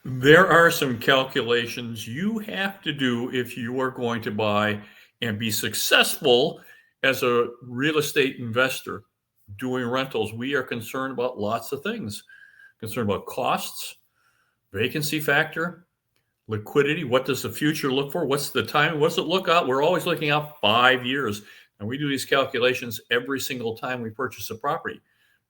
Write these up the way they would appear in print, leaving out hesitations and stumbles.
There are some calculations you have to do if you are going to buy and be successful as a real estate investor doing rentals. We are concerned about lots of things. Concerned about costs, vacancy factor, liquidity. What does the future look for? What's the time? What's it look out? We're always looking out 5 years. And we do these calculations every single time we purchase a property.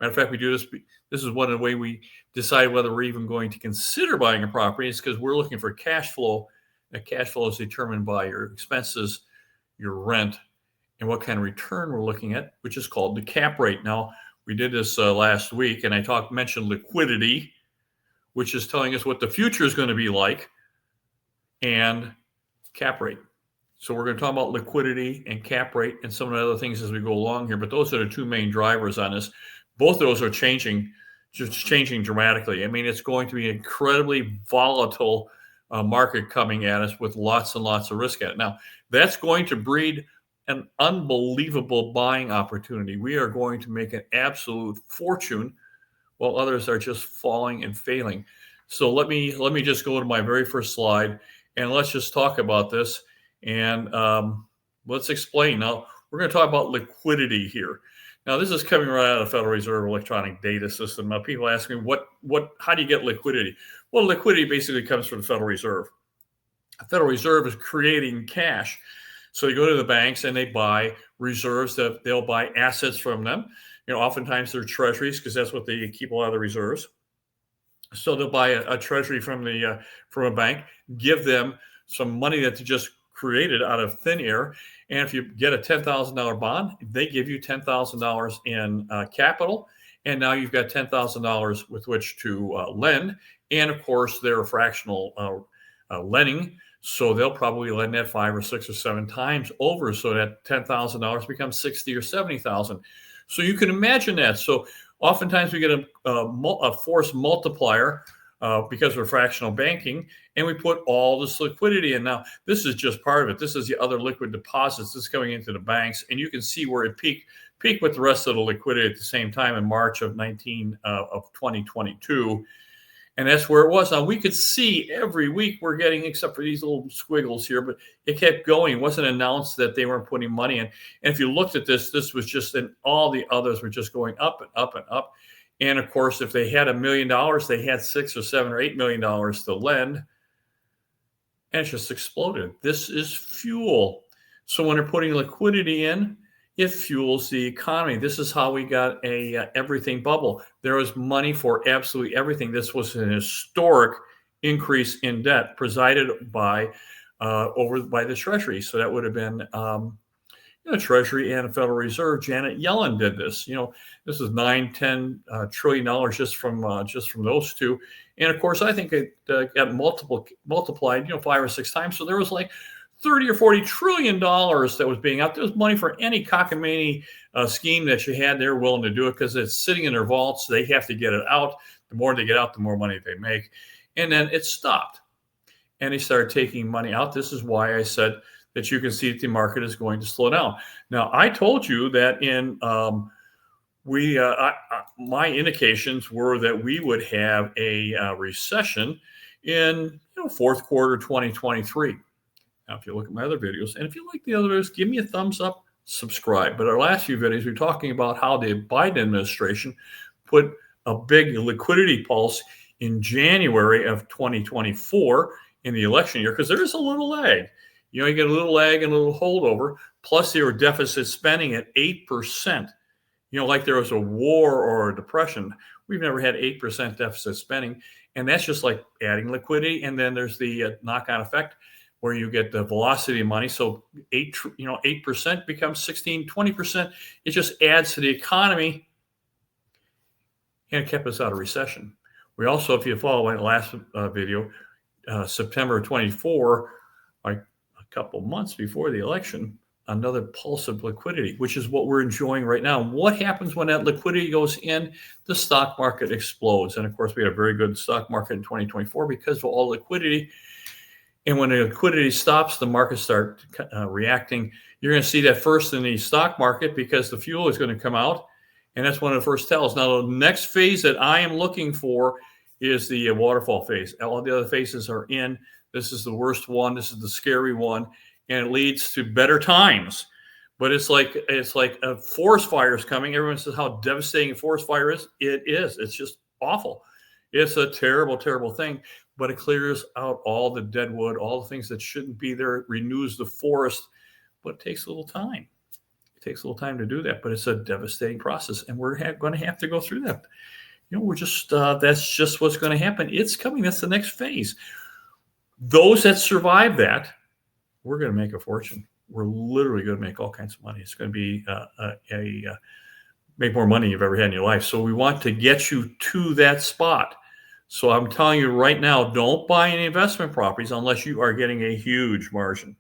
Matter of fact, we do this. This is one of the way we decide whether we're even going to consider buying a property. Is because we're looking for cash flow. That cash flow is determined by your expenses, your rent, and what kind of return we're looking at, which is called the cap rate. Now, we did this last week, and I mentioned liquidity, which is telling us what the future is going to be like, and cap rate. So we're going to talk about liquidity and cap rate and some of the other things as we go along here, but those are the two main drivers on this. Both of those are changing, just changing dramatically. I mean, it's going to be an incredibly volatile market coming at us with lots and lots of risk at it. Now, that's going to breed an unbelievable buying opportunity. We are going to make an absolute fortune while others are just falling and failing. So let me just go to my very first slide and let's just talk about this and let's explain. Now, we're going to talk about liquidity here. Now, this is coming right out of the Federal Reserve electronic data system. Now, people ask me, how do you get liquidity? Well, liquidity basically comes from the Federal Reserve. The Federal Reserve is creating cash. So you go to the banks and they buy reserves, that they'll buy assets from them. You know, oftentimes they're treasuries because that's what they keep a lot of the reserves. So they'll buy a treasury from a bank, give them some money that they just created out of thin air. And if you get a $10,000 bond, they give you $10,000 in capital. And now you've got $10,000 with which to lend. And of course, they're a fractional lending. So they'll probably lend that 5 or 6 or 7 times over. So that $10,000 becomes 60 or 70,000. So you can imagine that. So oftentimes we get a force multiplier because we're fractional banking, and we put all this liquidity in. Now, this is just part of it. This is the other liquid deposits that's coming into the banks, and you can see where it peaked with the rest of the liquidity at the same time in March of 2022. And that's where it was. Now, we could see every week we're getting, except for these little squiggles here, but it kept going. It wasn't announced that they weren't putting money in. And if you looked at this was just, and all the others were just going up and up and up. And of course, if they had $1 million, they had $6 or $7 or $8 million to lend. And it just exploded. This is fuel. So when they're putting liquidity in, it fuels the economy. This is how we got a everything bubble. There was money for absolutely everything. This was an historic increase in debt presided by over by the Treasury. So that would have been Treasury and the Federal Reserve. Janet Yellen did this. This is $9-10 trillion just from those two. And of course, I think it got multiplied 5 or 6 times. So there was like $30 or $40 trillion that was being out. There was money for any cockamamie scheme that you had. They're willing to do it because it's sitting in their vaults. They have to get it out. The more they get out, the more money they make. And then it stopped. And they started taking money out. This is why I said that you can see that the market is going to slow down. Now, I told you that in my indications were that we would have a recession in fourth quarter 2023. Now, if you look at my other videos, and if you like the others, give me a thumbs up, subscribe. But our last few videos, we're talking about how the Biden administration put a big liquidity pulse in January of 2024 in the election year, because there is a little lag. You get a little lag and a little holdover. Plus, they were deficit spending at 8%. Like there was a war or a depression. We've never had 8% deficit spending. And that's just like adding liquidity. And then there's the knock-on effect where you get the velocity of money. So 8% becomes 16, 20%. It just adds to the economy, and it kept us out of recession. We also, if you follow my last video, September 24, like a couple months before the election, another pulse of liquidity, which is what we're enjoying right now. What happens when that liquidity goes in? The stock market explodes. And of course, we had a very good stock market in 2024 because of all liquidity. And when the liquidity stops, the markets start reacting. You're going to see that first in the stock market because the fuel is going to come out. And that's one of the first tells. Now, the next phase that I am looking for is the waterfall phase. All the other phases are in. This is the worst one. This is the scary one, and it leads to better times. But it's like a forest fire is coming. Everyone says how devastating a forest fire is. It is. It's just awful. It's a terrible, terrible thing. But it clears out all the dead wood, all the things that shouldn't be there. It renews the forest, but it takes a little time. It takes a little time to do that, but it's a devastating process, and we're going to have to go through that. We're just that's just what's going to happen. It's coming. That's the next phase. Those that survive that, we're going to make a fortune. We're literally going to make all kinds of money. It's going to be make more money you've ever had in your life. So we want to get you to that spot. So I'm telling you right now, don't buy any investment properties unless you are getting a huge margin.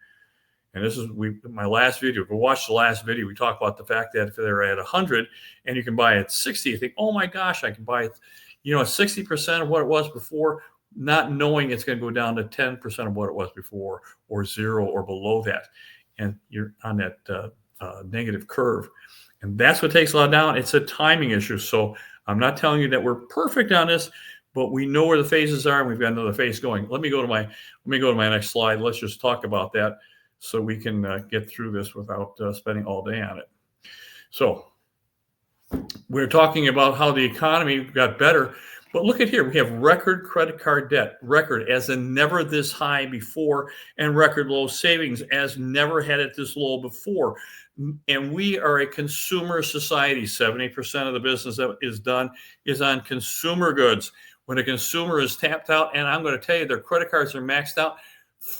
And this is my last video. If you watch the last video, we talk about the fact that if they're at 100 and you can buy at 60, you think, oh my gosh, I can buy it, 60% of what it was before, not knowing it's going to go down to 10% of what it was before, or zero or below that. And you're on that negative curve. And that's what takes a lot down. It's a timing issue. So I'm not telling you that we're perfect on this, but we know where the phases are, and we've got another phase going. Let me go to my next slide. Let's just talk about that so we can get through this without spending all day on it. So we're talking about how the economy got better. But look at here, we have record credit card debt, record as in never this high before, and record low savings as never had it this low before. And we are a consumer society. 70% of the business that is done is on consumer goods. When a consumer is tapped out, and I'm going to tell you their credit cards are maxed out,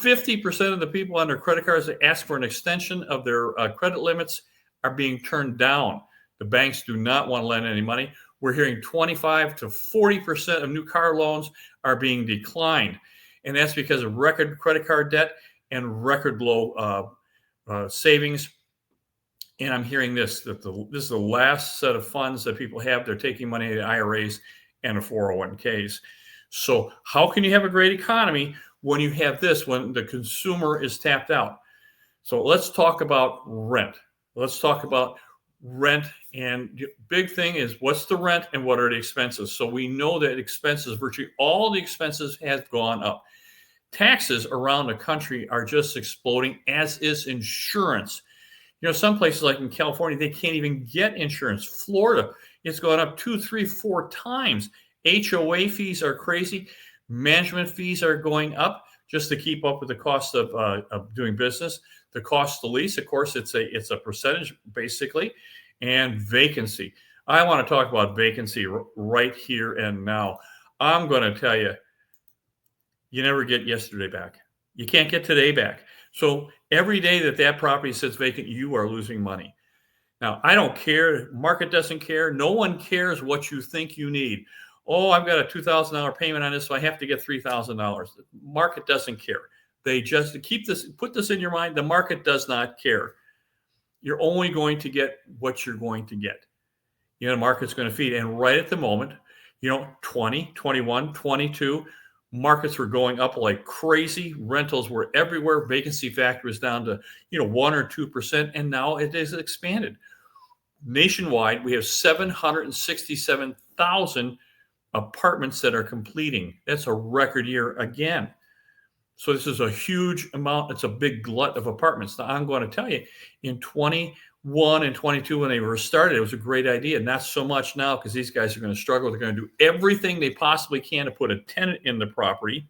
50% of the people on their credit cards that ask for an extension of their credit limits are being turned down. The banks do not want to lend any money. We're hearing 25 to 40% of new car loans are being declined. And that's because of record credit card debt and record low savings. And I'm hearing this, that this is the last set of funds that people have. They're taking money out of IRAs and 401ks. So how can you have a great economy when you have this, when the consumer is tapped out? So let's talk about rent. Let's talk about rent. And the big thing is, what's the rent and what are the expenses? So we know that expenses, virtually all the expenses have gone up. Taxes around the country are just exploding, as is insurance. Some places like in California, they can't even get insurance. Florida, it's gone up 2, 3, 4 times. HOA fees are crazy. Management fees are going up just to keep up with the cost of doing business. The cost to lease, of course, it's a percentage basically, and vacancy. I want to talk about vacancy right here and now. I'm going to tell you, you never get yesterday back. You can't get today back. So every day that property sits vacant, you are losing money. Now, I don't care. Market doesn't care. No one cares what you think you need. Oh, I've got a $2,000 payment on this, so I have to get $3,000. The market doesn't care. They just put this in your mind. The market does not care. You're only going to get what you're going to get. The market's going to feed. And right at the moment, 20, 21, 22, markets were going up like crazy. Rentals were everywhere. Vacancy factor is down to 1 or 2%, and now it is expanded. Nationwide, we have 767,000 apartments that are completing. That's a record year again. So this is a huge amount. It's a big glut of apartments. Now, I'm going to tell you, in 21 and 22, when they were started, it was a great idea. Not so much now, because these guys are going to struggle. They're going to do everything they possibly can to put a tenant in the property,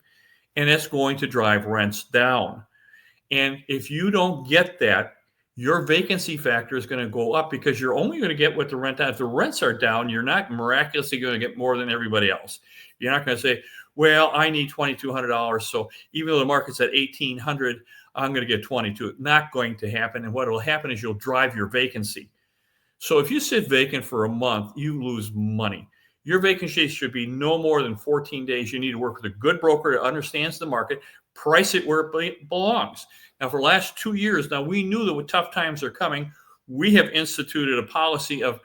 and that's going to drive rents down. And if you don't get that, your vacancy factor is going to go up, because you're only going to get what the rent on. If the rents are down, you're not miraculously going to get more than everybody else. You're not going to say, well, I need $2,200, so even though the market's at $1,800, I'm going to get $2,200. Not going to happen. And what will happen is you'll drive your vacancy. So if you sit vacant for a month, you lose money. Your vacancy should be no more than 14 days. You need to work with a good broker that understands the market, price it where it belongs. Now, for the last 2 years, now we knew that when tough times are coming, we have instituted a policy of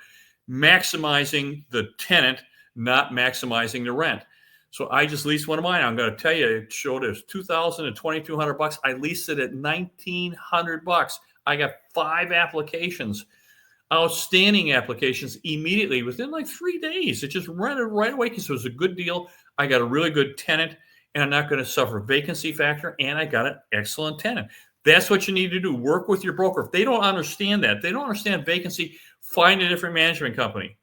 maximizing the tenant, not maximizing the rent. So I just leased one of mine. I'm going to tell you, it showed us $2,000 to $2,200. I leased it at $1,900. I got 5 applications, outstanding applications immediately within like 3 days. It just rented right away because it was a good deal. I got a really good tenant, and I'm not going to suffer vacancy factor, and I got an excellent tenant. That's what you need to do. Work with your broker. If they don't understand that, they don't understand vacancy, find a different management company.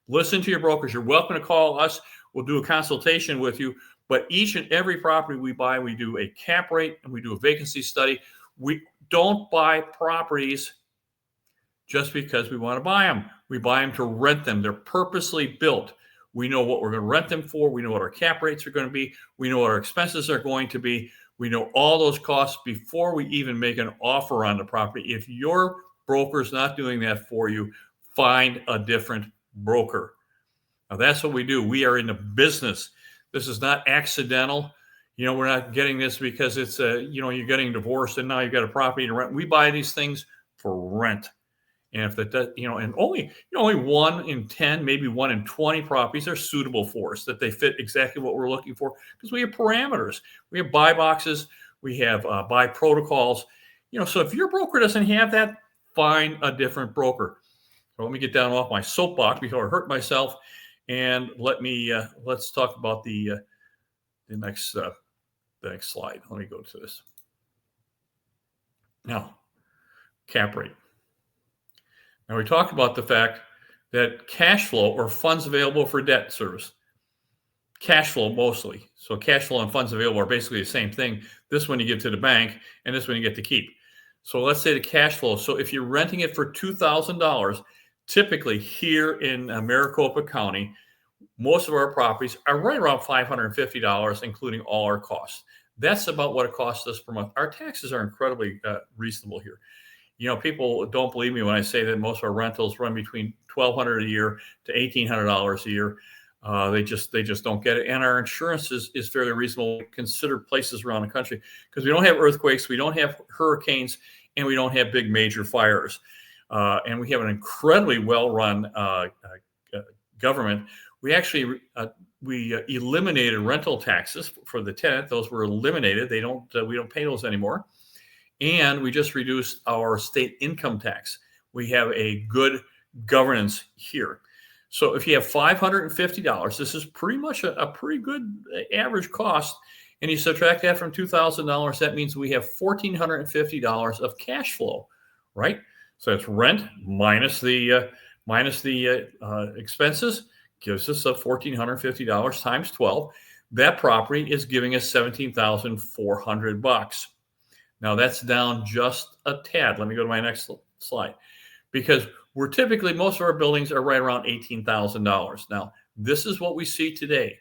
Listen to your brokers. You're welcome to call us. We'll do a consultation with you. But each and every property we buy, we do a cap rate and we do a vacancy study. We don't buy properties just because we want to buy them. We buy them to rent them. They're purposely built. We know what we're going to rent them for. We know what our cap rates are going to be. We know what our expenses are going to be. We know all those costs before we even make an offer on the property. If your broker's not doing that for you, find a different broker. Now, that's what we do. We are in the business. This is not accidental. We're not getting this because it's you're getting divorced and now you've got a property to rent. We buy these things for rent. And if that does, and only 1 in 10, maybe 1 in 20 properties are suitable for us, that they fit exactly what we're looking for, because we have parameters. We have buy boxes. We have buy protocols. So if your broker doesn't have that, find a different broker. So let me get down off my soapbox before I hurt myself, and let's talk about the next slide. Let me go to this. Now, cap rate. Now, we talked about the fact that cash flow, or funds available for debt service, cash flow mostly. So cash flow and funds available are basically the same thing. This one you give to the bank, and this one you get to keep. So let's say the cash flow. So if you're renting it for $2,000, typically here in Maricopa County, most of our properties are right around $550, including all our costs. That's about what it costs us per month. Our taxes are incredibly reasonable here. People don't believe me when I say that most of our rentals run between $1,200 a year to $1,800 a year. They just don't get it. And our insurance is fairly reasonable. Consider places around the country, because we don't have earthquakes, we don't have hurricanes, and we don't have big major fires. And we have an incredibly well-run government. We actually we eliminated rental taxes for the tenant. Those were eliminated. We don't pay those anymore. And we just reduced our state income tax. We have a good governance here. So if you have $550, this is pretty much a pretty good average cost, and you subtract that from $2,000, that means we have $1,450 of cash flow, right? So it's rent minus the expenses, gives us $1,450 times 12. That property is giving us $17,400. Now that's down just a tad. Let me go to my next slide, because most of our buildings are right around $18,000. Now, this is what we see today.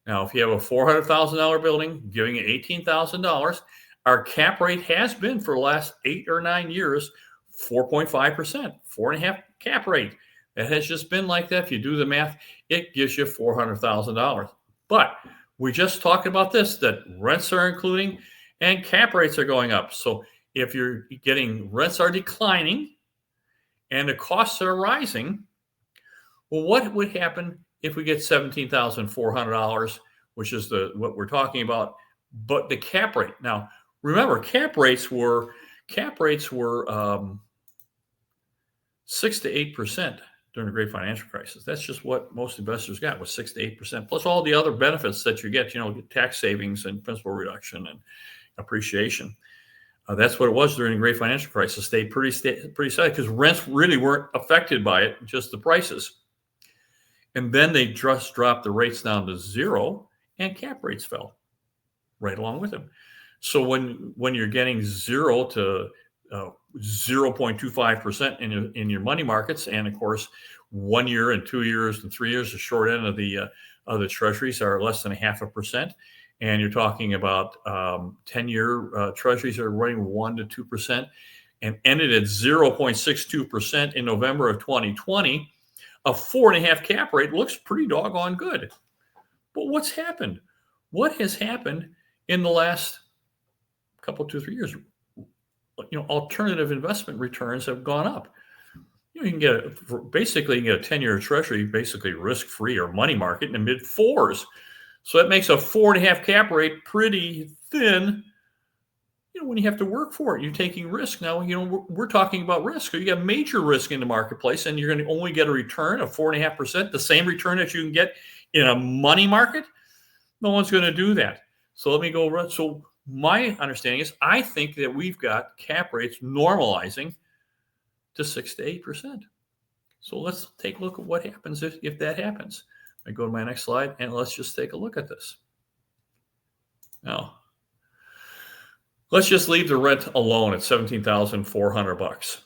Now, if you have a $400,000 building giving you $18,000, our cap rate has been for the last 8 or 9 years, 4.5%, 4.5 cap rate. That has just been like that. If you do the math, it gives you $400,000. But we just talked about this, that rents are including and cap rates are going up. So if you're getting rents are declining and the costs are rising, well, what would happen if we get $17,400, which is what we're talking about, but the cap rate? Now, remember, cap rates were 6 to 8% during the Great Financial Crisis. That's just what most investors got, was 6 to 8%, plus all the other benefits that you get, tax savings and principal reduction and appreciation. That's what it was during the Great Financial Crisis. Stayed pretty steady, because rents really weren't affected by it, just the prices. And then they just dropped the rates down to 0, and cap rates fell right along with them. So when you're getting 0 to 0.25% in your money markets, and of course 1 year and 2 years and 3 years, the short end of the treasuries are less than 0.5%. And you're talking about 10-year treasuries are running 1 to 2%, and ended at 0.62% in November of 2020. A 4.5 cap rate looks pretty doggone good. But what's happened? What has happened in the last couple, 2, 3 years? Alternative investment returns have gone up. You can get a 10-year treasury, basically risk-free or money market, in the mid-4s. So that makes a 4.5 cap rate pretty thin, when you have to work for it. You're taking risk. Now, we're talking about risk. So you got major risk in the marketplace, and you're going to only get a return of 4.5%, the same return that you can get in a money market. No one's going to do that. So let me go run. So my understanding is I think that we've got cap rates normalizing to 6 to 8%. So let's take a look at what happens if that happens. I go to my next slide and let's just take a look at this. Now, let's just leave the rent alone at $17,400.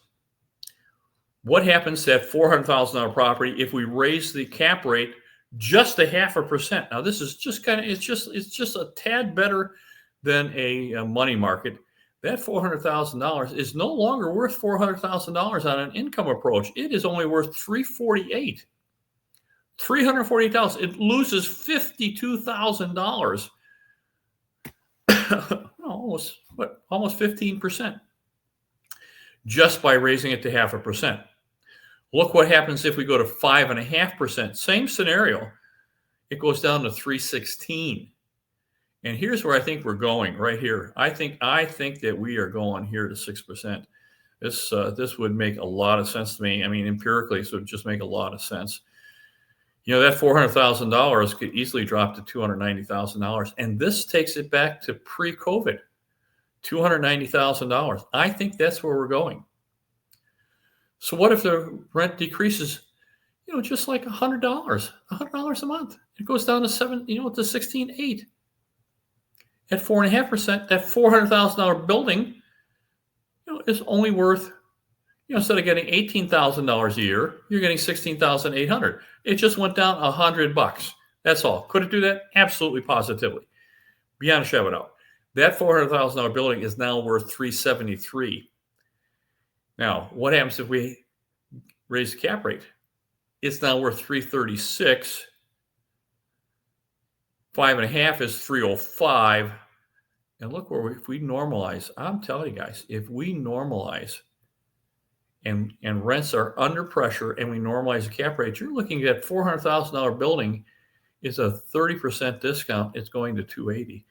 What happens to that $400,000 property if we raise the cap rate just a 0.5%? Now, this is just it's just a tad better than a money market. That $400,000 is no longer worth $400,000 on an income approach. It is only worth $348,000. $348,000. It loses $52,000. almost 15%, just by raising it to 0.5%. Look what happens if we go to 5.5%. Same scenario. It goes down to 316. And here's where I think we're going right here. I think that we are going here to 6%. This would make a lot of sense to me. I mean, empirically, this would just make a lot of sense. You know, that $400,000 could easily drop to $290,000. And this takes it back to pre-COVID, $290,000. I think that's where we're going. So what if the rent decreases, just like $100 a month? It goes down to to 16.8. At 4.5%, that $400,000 building, is only worth, instead of getting $18,000 a year, you're getting $16,800. It just went down $100. That's all. Could it do that? Absolutely, positively, beyond a shadow of a doubt. That $400,000 building is now worth $373. Now, what happens if we raise the cap rate? It's now worth $336. 5.5 is $305. And look where if we normalize, I'm telling you guys, if we normalize and rents are under pressure and we normalize the cap rate, you're looking at $400,000 building is a 30% discount. It's going to $280.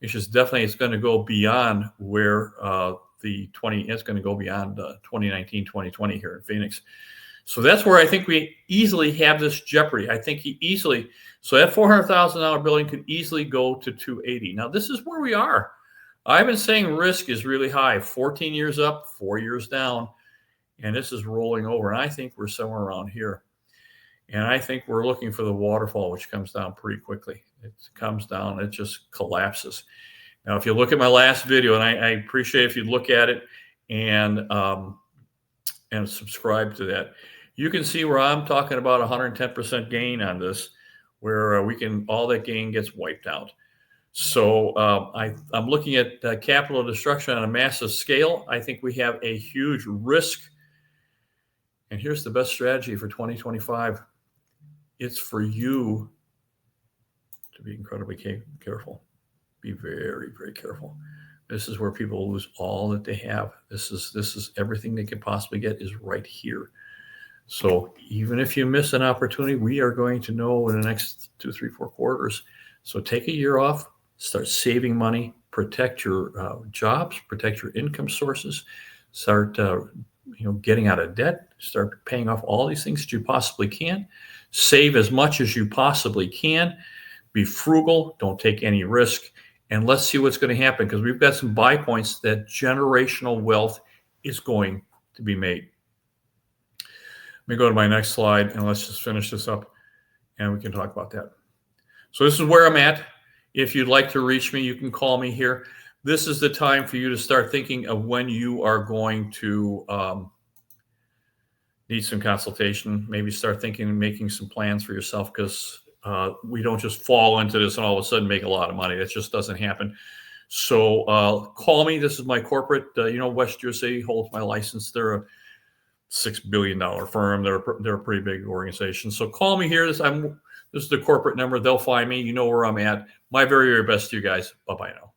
It's just definitely, it's going to go beyond where it's going to go beyond 2019, 2020 here in Phoenix. So that's where I think we easily have this jeopardy. I think so that $400,000 building could easily go to $280. Now, this is where we are. I've been saying risk is really high, 14 years up, 4 years down, and this is rolling over. And I think we're somewhere around here. And I think we're looking for the waterfall, which comes down pretty quickly. It comes down, it just collapses. Now, if you look at my last video, and I appreciate if you look at it and subscribe to that, you can see where I'm talking about 110% gain on this, where all that gain gets wiped out. So I'm looking at capital destruction on a massive scale. I think we have a huge risk. And here's the best strategy for 2025. It's for you to be incredibly careful. Be very, very careful. This is where people lose all that they have. This is everything they could possibly get is right here. So even if you miss an opportunity, we are going to know in the next 2, 3, 4 quarters. So take a year off, start saving money, protect your jobs, protect your income sources, start getting out of debt, start paying off all these things that you possibly can, save as much as you possibly can, be frugal, don't take any risk, and let's see what's going to happen, because we've got some buy points that generational wealth is going to be made. Let me go to my next slide and let's just finish this up and we can talk about that. So this is where I'm at. If you'd like to reach me, you can call me here. This is the time for you to start thinking of when you are going to need some consultation. Maybe start thinking and making some plans for yourself, because we don't just fall into this and all of a sudden make a lot of money. That just doesn't happen. So call me. This is my corporate, West Jersey holds my license. They're a $6 billion firm. They're a pretty big organization. So call me here. This is the corporate number. They'll find me. You know where I'm at. My very, very best to you guys. Bye-bye now.